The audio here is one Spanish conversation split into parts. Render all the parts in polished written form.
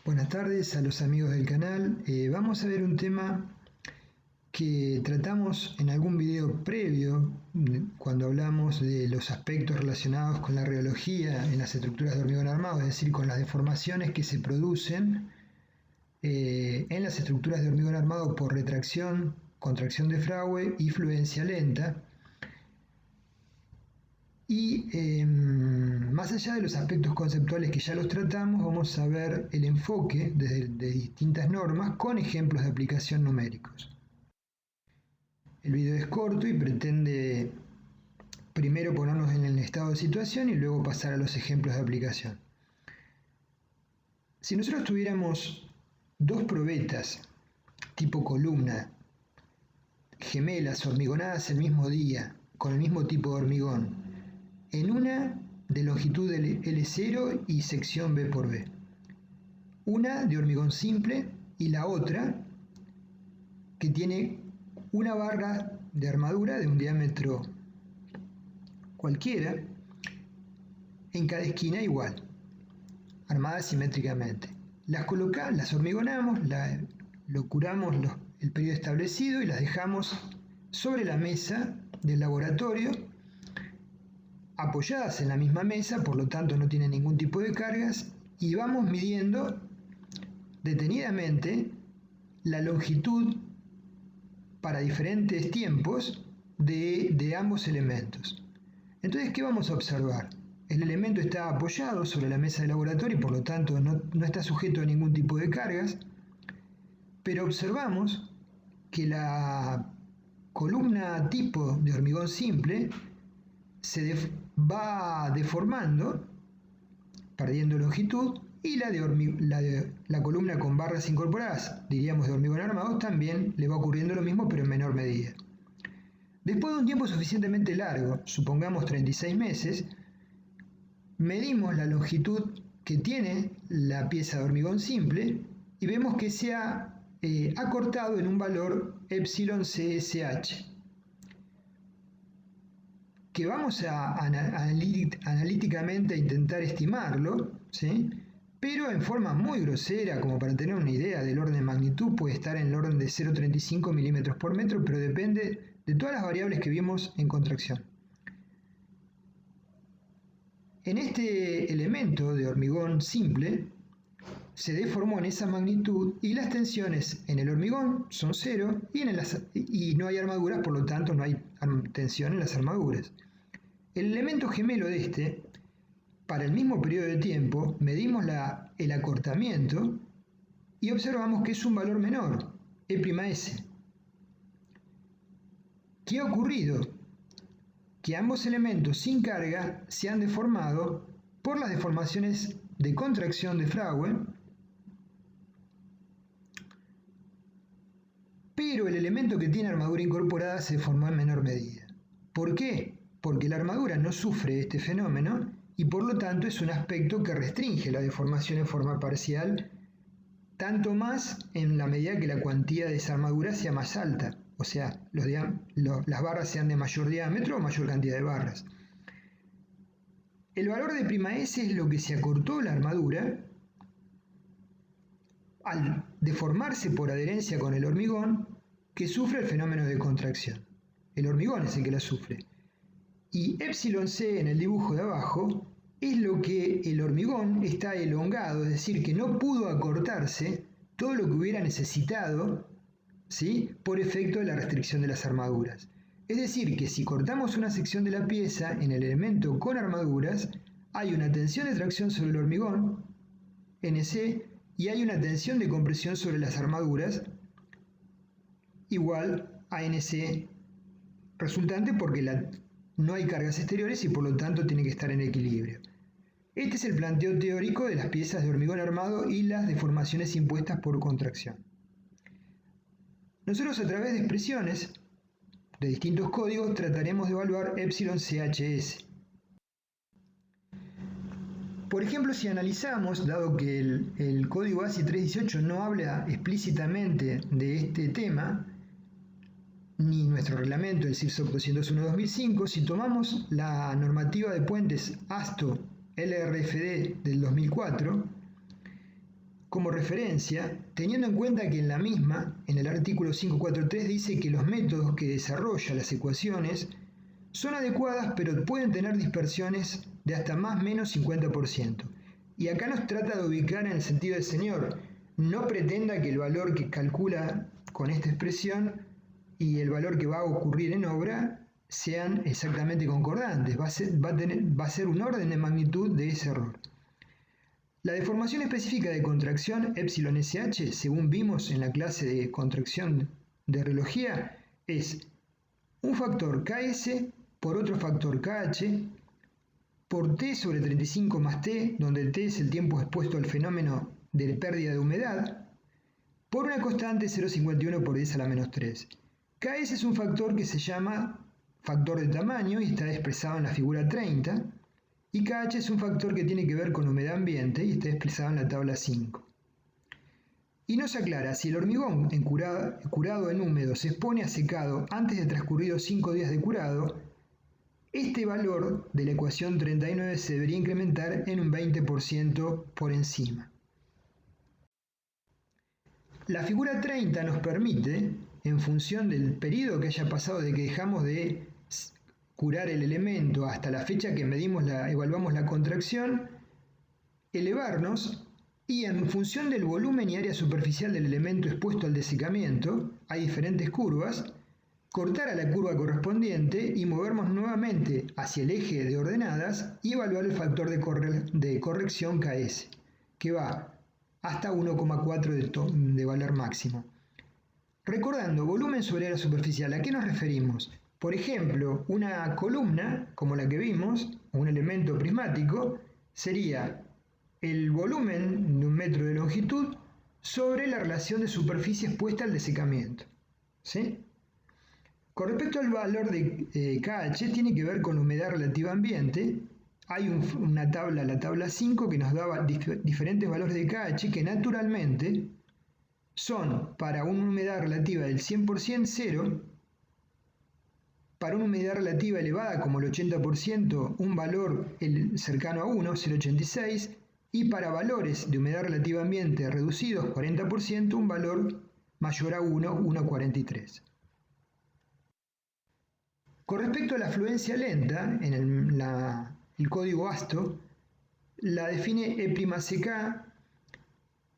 Buenas tardes a los amigos del canal. Vamos a ver un tema que tratamos en algún video previo cuando hablamos de los aspectos relacionados con la rheología en las estructuras de hormigón armado, es decir, con las deformaciones que se producen en las estructuras de hormigón armado por retracción, contracción de fragua y fluencia lenta. Y más allá de los aspectos conceptuales que ya los tratamos, vamos a ver el enfoque de distintas normas con ejemplos de aplicación numéricos. El video es corto y pretende primero ponernos en el estado de situación y luego pasar a los ejemplos de aplicación. Si nosotros tuviéramos dos probetas tipo columna, gemelas, hormigonadas el mismo día, con el mismo tipo de hormigón, en una de longitud L0 y sección B por B. Una de hormigón simple y la otra que tiene una barra de armadura de un diámetro cualquiera en cada esquina igual, armadas simétricamente. Las hormigonamos, curamos el periodo establecido y las dejamos sobre la mesa del laboratorio, apoyadas en la misma mesa, por lo tanto no tienen ningún tipo de cargas, y vamos midiendo detenidamente la longitud para diferentes tiempos de ambos elementos. Entonces, ¿qué vamos a observar? El elemento está apoyado sobre la mesa del laboratorio y por lo tanto no está sujeto a ningún tipo de cargas, pero observamos que la columna tipo de hormigón simple va deformando, perdiendo longitud, y la columna con barras incorporadas, diríamos de hormigón armado, también le va ocurriendo lo mismo, pero en menor medida. Después de un tiempo suficientemente largo, supongamos 36 meses, medimos la longitud que tiene la pieza de hormigón simple y vemos que se ha acortado en un valor epsilon CSH, que vamos a analíticamente a intentar estimarlo, ¿sí? Pero en forma muy grosera, como para tener una idea del orden de magnitud, puede estar en el orden de 0,35 milímetros por metro, pero depende de todas las variables que vimos en contracción. En este elemento de hormigón simple se deformó en esa magnitud y las tensiones en el hormigón son 0 y no hay armaduras, por lo tanto no hay tensión en las armaduras. El elemento gemelo de este, para el mismo periodo de tiempo, medimos el acortamiento y observamos que es un valor menor, E'S. ¿Qué ha ocurrido? Que ambos elementos sin carga se han deformado por las deformaciones de contracción de fragua, pero el elemento que tiene armadura incorporada se deformó en menor medida. ¿Por qué? Porque la armadura no sufre este fenómeno y por lo tanto es un aspecto que restringe la deformación en forma parcial, tanto más en la medida que la cuantía de esa armadura sea más alta, o sea, las barras sean de mayor diámetro o mayor cantidad de barras. El valor de '(S) es lo que se acortó la armadura al deformarse por adherencia con el hormigón que sufre el fenómeno de contracción. El hormigón es el que la sufre. Y ϵC en el dibujo de abajo es lo que el hormigón está elongado, es decir, que no pudo acortarse todo lo que hubiera necesitado, ¿sí?, por efecto de la restricción de las armaduras. Es decir, que si cortamos una sección de la pieza en el elemento con armaduras, hay una tensión de tracción sobre el hormigón, NC, y hay una tensión de compresión sobre las armaduras, igual a NC resultante, porque no hay cargas exteriores y por lo tanto tiene que estar en equilibrio. Este es el planteo teórico de las piezas de hormigón armado y las deformaciones impuestas por contracción. Nosotros, a través de expresiones de distintos códigos, trataremos de evaluar ϵCHS. Por ejemplo, si analizamos, dado que el código ASI 318 no habla explícitamente de este tema, ni nuestro reglamento, el CIRSOC 201-2005, si tomamos la normativa de puentes ASTO LRFD del 2004, como referencia, teniendo en cuenta que en la misma, en el artículo 543, dice que los métodos que desarrollan las ecuaciones son adecuadas, pero pueden tener dispersiones de hasta más o menos 50%. Y acá nos trata de ubicar en el sentido del señor. No pretenda que el valor que calcula con esta expresión y el valor que va a ocurrir en obra sean exactamente concordantes. Va a ser un orden de magnitud de ese error. La deformación específica de contracción epsilon SH, según vimos en la clase de contracción de relojía, es un factor KS por otro factor KH por T sobre 35 más T, donde el T es el tiempo expuesto al fenómeno de pérdida de humedad, por una constante 0,51 por 10 a la menos 3. KS es un factor que se llama factor de tamaño y está expresado en la figura 30, y KH es un factor que tiene que ver con humedad ambiente y está expresado en la tabla 5. Y nos aclara, si el hormigón curado en húmedo se expone a secado antes de transcurridos 5 días de curado, este valor de la ecuación 39 se debería incrementar en un 20% por encima. La figura 30 nos permite, en función del periodo que haya pasado de que dejamos de curar el elemento hasta la fecha que evaluamos la contracción, elevarnos y en función del volumen y área superficial del elemento expuesto al desecamiento, hay diferentes curvas, cortar a la curva correspondiente y movernos nuevamente hacia el eje de ordenadas y evaluar el factor de corrección KS, que va hasta 1,4 de valor máximo. Recordando, volumen sobre área superficial, ¿a qué nos referimos? Por ejemplo, una columna, como la que vimos, un elemento prismático, sería el volumen de 1 metro de longitud sobre la relación de superficie expuesta al desecamiento. ¿Sí? Con respecto al valor de KH, tiene que ver con la humedad relativa ambiente. Hay una tabla, la tabla 5, que nos daba diferentes valores de KH que naturalmente son para una humedad relativa del 100% 0, para una humedad relativa elevada como el 80%, un valor cercano a 1, 0,86, y para valores de humedad relativa ambiente reducidos, 40%, un valor mayor a 1, 1,43. Con respecto a la fluencia lenta, en el código ASTO, la define E'Ck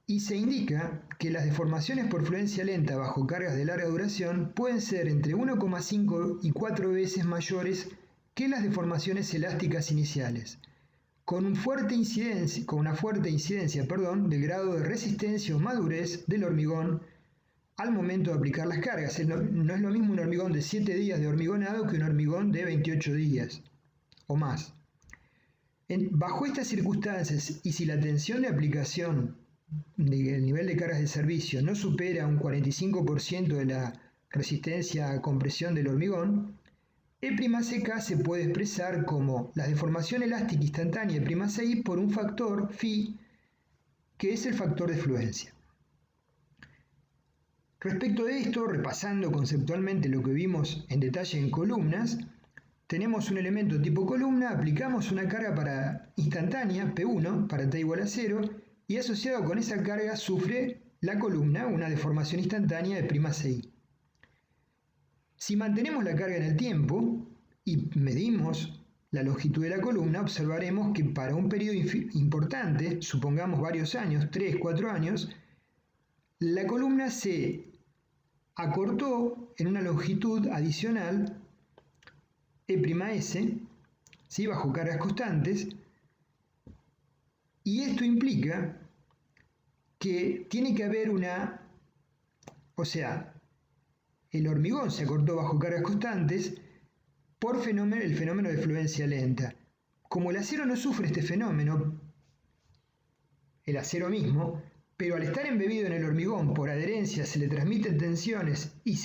y se indica que las deformaciones por fluencia lenta bajo cargas de larga duración pueden ser entre 1,5 y 4 veces mayores que las deformaciones elásticas iniciales, con una fuerte incidencia del grado de resistencia o madurez del hormigón al momento de aplicar las cargas. No es lo mismo un hormigón de 7 días de hormigonado que un hormigón de 28 días o más. Bajo estas circunstancias, y si la tensión de aplicación del nivel de cargas de servicio no supera un 45% de la resistencia a compresión del hormigón, E'Ck se puede expresar como la deformación elástica instantánea E'I por un factor Φ, que es el factor de fluencia. Respecto de esto, repasando conceptualmente lo que vimos en detalle en columnas, tenemos un elemento tipo columna, aplicamos una carga instantánea, P1, para T igual a 0, y asociado con esa carga sufre la columna una deformación instantánea de I'Ci. Si mantenemos la carga en el tiempo y medimos la longitud de la columna, observaremos que para un periodo importante, supongamos varios años, 3, 4 años, la columna se acortó en una longitud adicional E'S, ¿sí? Bajo cargas constantes, y esto implica que tiene que haber el hormigón se acortó bajo cargas constantes por el fenómeno de fluencia lenta. Como el acero no sufre este fenómeno, el acero mismo, pero al estar embebido en el hormigón por adherencia se le transmiten tensiones y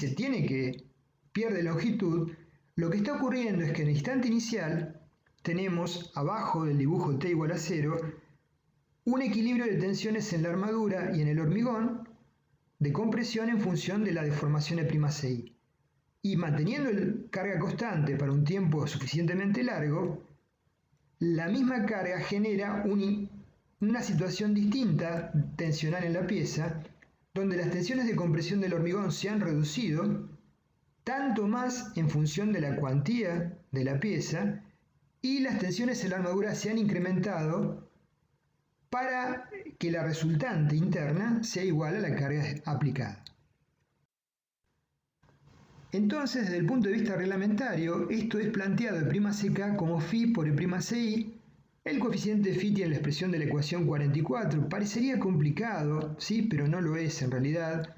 pierde longitud, lo que está ocurriendo es que en el instante inicial tenemos abajo del dibujo T igual a 0 un equilibrio de tensiones en la armadura y en el hormigón de compresión en función de la deformación E'Ci. Y manteniendo carga constante para un tiempo suficientemente largo, la misma carga genera una situación distinta, tensional en la pieza, donde las tensiones de compresión del hormigón se han reducido, tanto más en función de la cuantía de la pieza, y las tensiones en la armadura se han incrementado para que la resultante interna sea igual a la carga aplicada. Entonces, desde el punto de vista reglamentario, esto es planteado E'Ck como phi por E'Ci. El coeficiente phi tiene la expresión de la ecuación 44. Parecería complicado, ¿sí? Pero no lo es en realidad.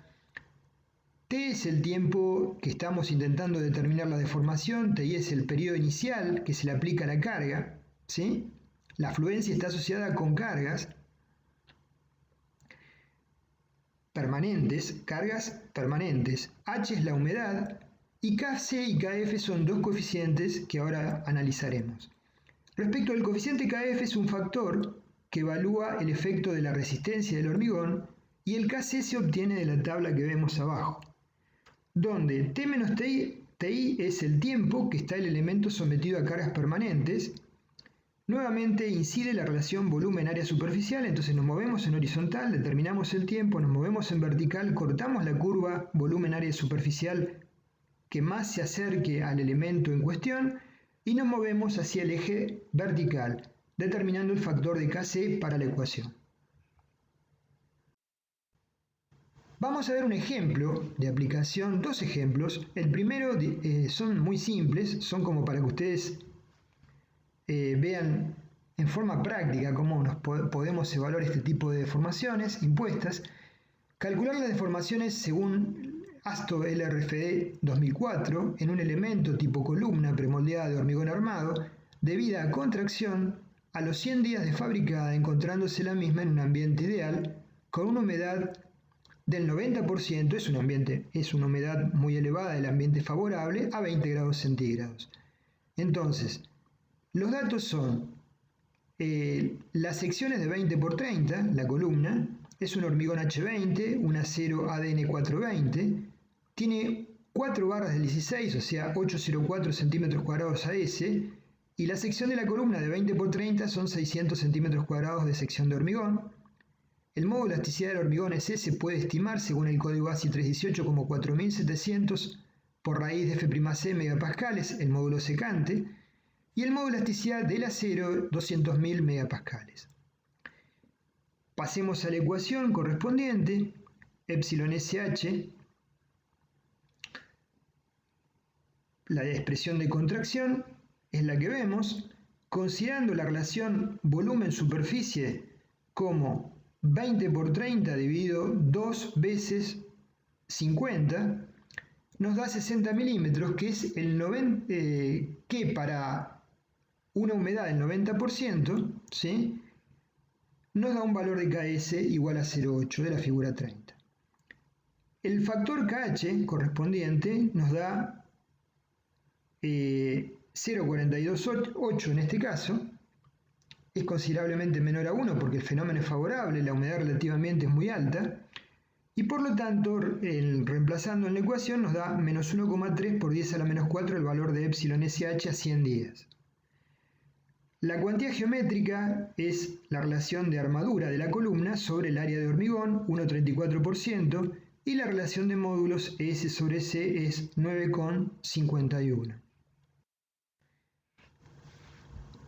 T es el tiempo que estamos intentando determinar la deformación, Ti es el periodo inicial que se le aplica a la carga, ¿sí? La fluencia está asociada con cargas permanentes, H es la humedad, y Kc y Kf son dos coeficientes que ahora analizaremos. Respecto al coeficiente Kf es un factor que evalúa el efecto de la resistencia del hormigón, y el Kc se obtiene de la tabla que vemos abajo, donde T menos Ti es el tiempo que está el elemento sometido a cargas permanentes. Nuevamente incide la relación volumen-área superficial, entonces nos movemos en horizontal, determinamos el tiempo, nos movemos en vertical, cortamos la curva volumen-área superficial que más se acerque al elemento en cuestión y nos movemos hacia el eje vertical, determinando el factor de Kc para la ecuación. Vamos a ver un ejemplo de aplicación, dos ejemplos. El primero son muy simples, son como para que ustedes vean en forma práctica cómo podemos evaluar este tipo de deformaciones impuestas. Calcular las deformaciones según ASTO LRFD 2004 en un elemento tipo columna premoldeada de hormigón armado debida a contracción a los 100 días de fabricada, encontrándose la misma en un ambiente ideal con una humedad del 90%, es una humedad muy elevada del ambiente favorable, a 20 grados centígrados. Entonces, los datos son las secciones de 20 por 30, la columna, es un hormigón H20, un acero ADN 420, tiene 4 barras del 16, o sea, 804 centímetros cuadrados AS, y la sección de la columna de 20 por 30 son 600 centímetros cuadrados de sección de hormigón. El módulo de elasticidad del hormigón S se puede estimar, según el código ASI 318, como 4700 por raíz de F'C megapascales, el módulo secante, y el módulo de elasticidad del acero 200.000 megapascales. Pasemos a la ecuación correspondiente, εSH, la expresión de contracción es la que vemos, considerando la relación volumen-superficie como 20 por 30 dividido 2 veces 50, nos da 60 milímetros, que es el 90, que para una humedad del 90%, ¿sí?, nos da un valor de Ks igual a 0,8 de la figura 30. El factor Kh correspondiente nos da 0,428 en este caso, es considerablemente menor a 1 porque el fenómeno es favorable, la humedad relativamente es muy alta, y por lo tanto, reemplazando en la ecuación, nos da menos 1,3 por 10 a la menos 4 el valor de εSH a 100 días. La cuantía geométrica es la relación de armadura de la columna sobre el área de hormigón, 1,34%, y la relación de módulos ES sobre C es 9,51.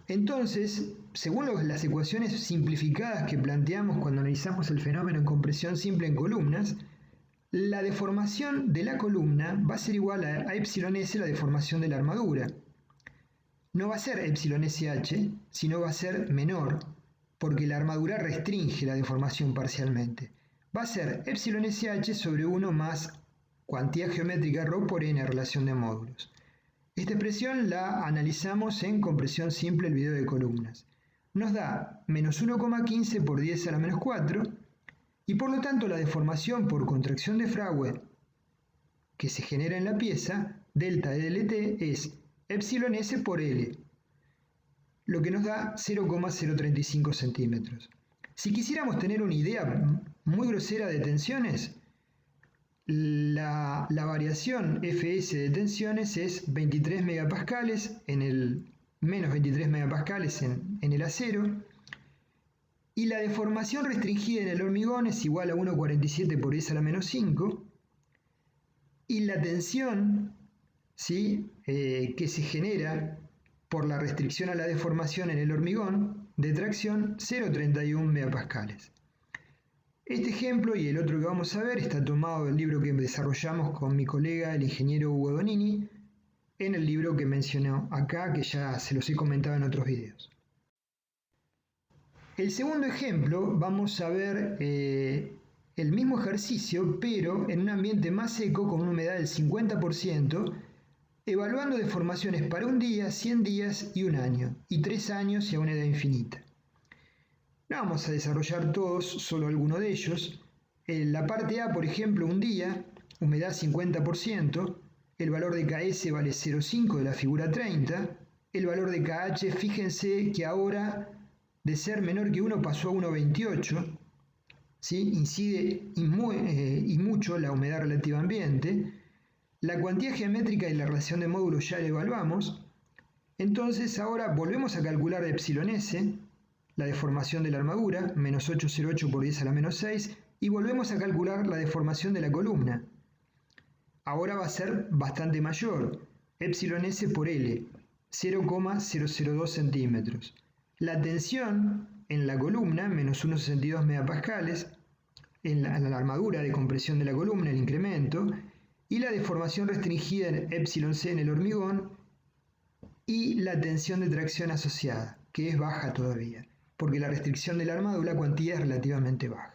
Entonces, según las ecuaciones simplificadas que planteamos cuando analizamos el fenómeno en compresión simple en columnas, la deformación de la columna va a ser igual a εS, la deformación de la armadura. No va a ser εSH, sino va a ser menor, porque la armadura restringe la deformación parcialmente. Va a ser εSH sobre 1 más cuantía geométrica ρ por n, relación de módulos. Esta expresión la analizamos en compresión simple, el video de columnas. Nos da menos 1,15 por 10 a la menos 4, y por lo tanto la deformación por contracción de Fraude que se genera en la pieza, delta DLT, es εS por L, lo que nos da 0,035 centímetros. Si quisiéramos tener una idea muy grosera de tensiones, la variación Fs de tensiones es 23 megapascales en el menos 23 megapascales en el acero, Y la deformación restringida en el hormigón es igual a 1,47 por 10 a la menos 5. Y la tensión, ¿sí? Que se genera por la restricción a la deformación en el hormigón de tracción, 0,31 megapascales. Este ejemplo y el otro que vamos a ver está tomado del libro que desarrollamos con mi colega, el ingeniero Hugo Donini, en el libro que mencionó acá, que ya se los he comentado en otros videos. El segundo ejemplo, vamos a ver el mismo ejercicio, pero en un ambiente más seco con una humedad del 50%, evaluando deformaciones para un día, 100 días y un año, y 3 años y a una edad infinita. No vamos a desarrollar todos, solo alguno de ellos. En la parte A, por ejemplo, un día, humedad 50%, el valor de KS vale 0,5 de la figura 30, el valor de KH, fíjense que ahora de ser menor que 1 pasó a 1,28, ¿sí? Incide y mucho la humedad relativa ambiente. La cuantía geométrica y la relación de módulos ya la evaluamos. Entonces ahora volvemos a calcular epsilon s, la deformación de la armadura, menos 8,08 por 10 a la menos 6, y volvemos a calcular la deformación de la columna. Ahora va a ser bastante mayor, epsilon s por L, 0,002 centímetros. La tensión en la columna, menos 1,62 megapascales, en la armadura de compresión de la columna, el incremento, y la deformación restringida en epsilon c en el hormigón, y la tensión de tracción asociada, que es baja todavía, porque la restricción de la armadura, la cuantía es relativamente baja.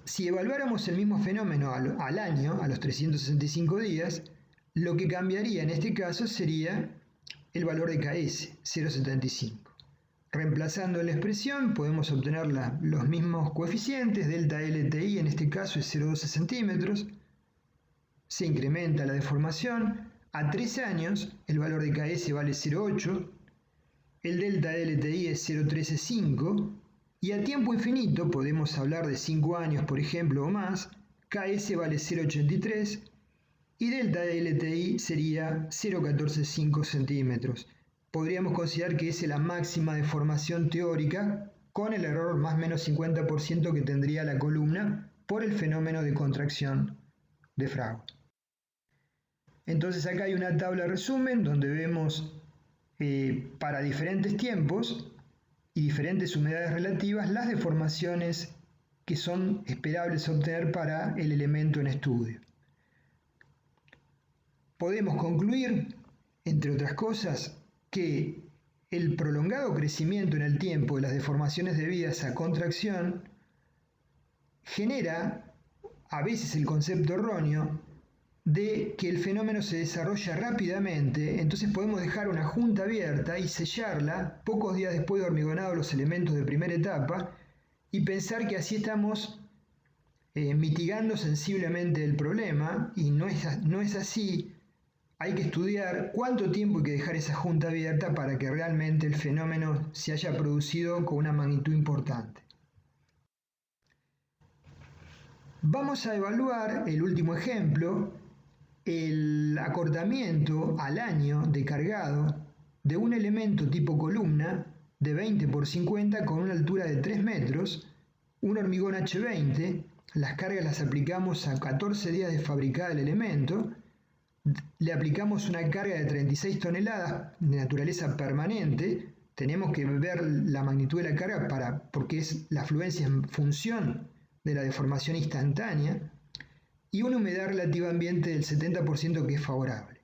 Si evaluáramos el mismo fenómeno al año, a los 365 días, lo que cambiaría en este caso sería el valor de KS, 0,75. Reemplazando la expresión podemos obtener los mismos coeficientes, delta LTI en este caso es 0,12 centímetros, se incrementa la deformación, a 3 años el valor de KS vale 0,8, el delta LTI es 0,135 y a tiempo infinito, podemos hablar de 5 años por ejemplo o más, KS vale 0,83 y delta LTI sería 0,145 centímetros. Podríamos considerar que es la máxima deformación teórica con el error más o menos 50% que tendría la columna por el fenómeno de contracción de Fragua. Entonces acá hay una tabla de resumen donde vemos para diferentes tiempos y diferentes humedades relativas las deformaciones que son esperables obtener para el elemento en estudio. Podemos concluir, entre otras cosas, que el prolongado crecimiento en el tiempo de las deformaciones debidas a contracción genera a veces el concepto erróneo de que el fenómeno se desarrolla rápidamente, entonces podemos dejar una junta abierta y sellarla pocos días después de hormigonados los elementos de primera etapa y pensar que así estamos mitigando sensiblemente el problema, y no es así. Hay que estudiar cuánto tiempo hay que dejar esa junta abierta para que realmente el fenómeno se haya producido con una magnitud importante. Vamos a evaluar el último ejemplo, el acortamiento al año de cargado de un elemento tipo columna de 20 por 50 con una altura de 3 metros, un hormigón H20, las cargas las aplicamos a 14 días de fabricada el elemento, le aplicamos una carga de 36 toneladas de naturaleza permanente, tenemos que ver la magnitud de la carga porque es la afluencia en función de la deformación instantánea, y una humedad relativa ambiente del 70% que es favorable.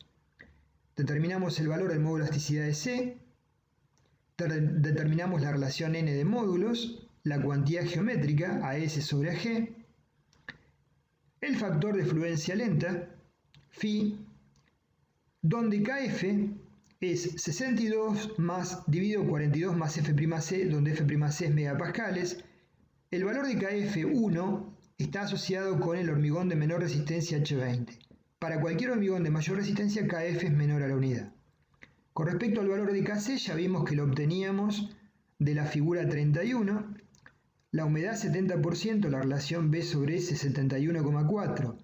Determinamos el valor del módulo de elasticidad de C, determinamos la relación N de módulos, la cuantía geométrica AS sobre AG, el factor de fluencia lenta, Φ, donde KF es 62 más dividido 42 más F'C, donde F'C es megapascales. El valor de KF1 está asociado con el hormigón de menor resistencia H20. Para cualquier hormigón de mayor resistencia, KF es menor a la unidad. Con respecto al valor de Kc, ya vimos que lo obteníamos de la figura 31. La humedad 70%, la relación B sobre S 71,4.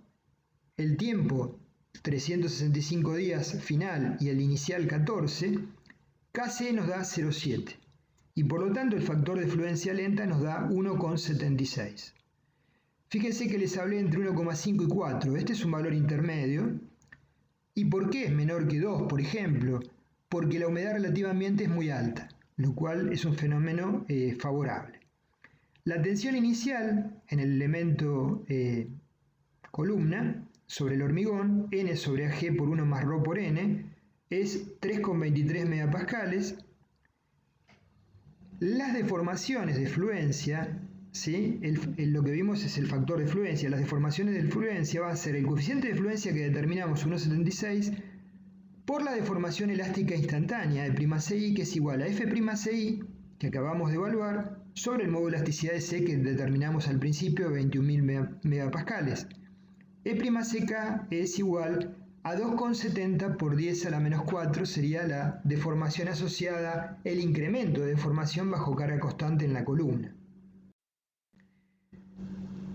El tiempo 365 días final y el inicial 14. Kc nos da 0,7 y por lo tanto el factor de fluencia lenta nos da 1,76. Fíjense que les hablé entre 1,5 y 4, este es un valor intermedio. ¿Y por qué es menor que 2, por ejemplo? Porque la humedad relativa ambiente es muy alta, lo cual es un fenómeno favorable. La tensión inicial en el elemento columna sobre el hormigón, N sobre AG por 1 más ρ por N, es 3,23 megapascales. Las deformaciones de fluencia, ¿sí? Lo que vimos es el factor de fluencia. Las deformaciones de fluencia va a ser el coeficiente de fluencia que determinamos 1,76 por la deformación elástica instantánea de C'I, que es igual a F'Ci, que acabamos de evaluar, sobre el módulo de elasticidad de C que determinamos al principio, 21.000 megapascales. E'Ck es igual a 2,70 por 10 a la menos 4, sería la deformación asociada, el incremento de deformación bajo carga constante en la columna.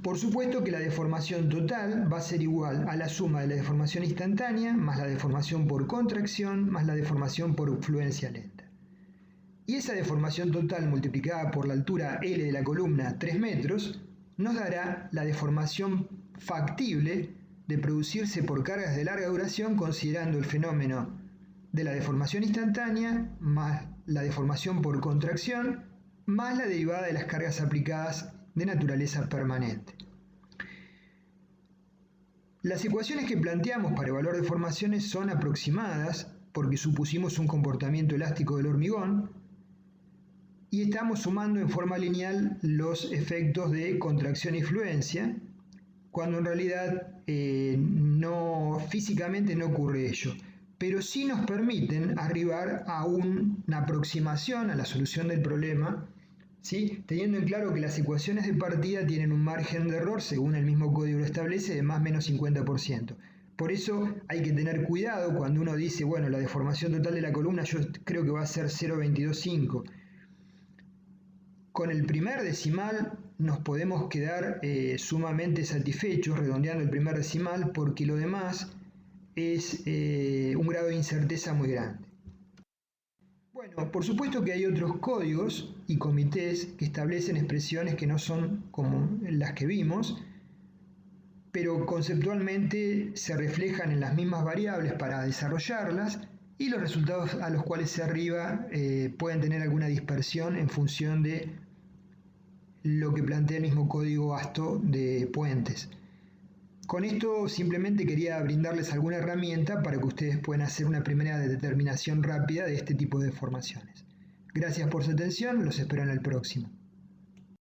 Por supuesto que la deformación total va a ser igual a la suma de la deformación instantánea más la deformación por contracción más la deformación por fluencia lenta. Y esa deformación total multiplicada por la altura L de la columna, 3 metros, nos dará la deformación factible de producirse por cargas de larga duración considerando el fenómeno de la deformación instantánea más la deformación por contracción más la derivada de las cargas aplicadas de naturaleza permanente. Las ecuaciones que planteamos para evaluar deformaciones son aproximadas porque supusimos un comportamiento elástico del hormigón y estamos sumando en forma lineal los efectos de contracción y fluencia, cuando en realidad físicamente no ocurre ello, pero sí nos permiten arribar a una aproximación a la solución del problema, ¿sí? Teniendo en claro que las ecuaciones de partida tienen un margen de error, según el mismo código lo establece, de más o menos 50%. Por eso hay que tener cuidado cuando uno dice, bueno, la deformación total de la columna yo creo que va a ser 0,225. Con el primer decimal nos podemos quedar sumamente satisfechos redondeando el primer decimal porque lo demás es un grado de incerteza muy grande. Bueno, por supuesto que hay otros códigos y comités que establecen expresiones que no son como las que vimos, pero conceptualmente se reflejan en las mismas variables para desarrollarlas y los resultados a los cuales se arriba pueden tener alguna dispersión en función de lo que plantea el mismo código ASTO de puentes. Con esto simplemente quería brindarles alguna herramienta para que ustedes puedan hacer una primera determinación rápida de este tipo de deformaciones. Gracias por su atención, los espero en el próximo.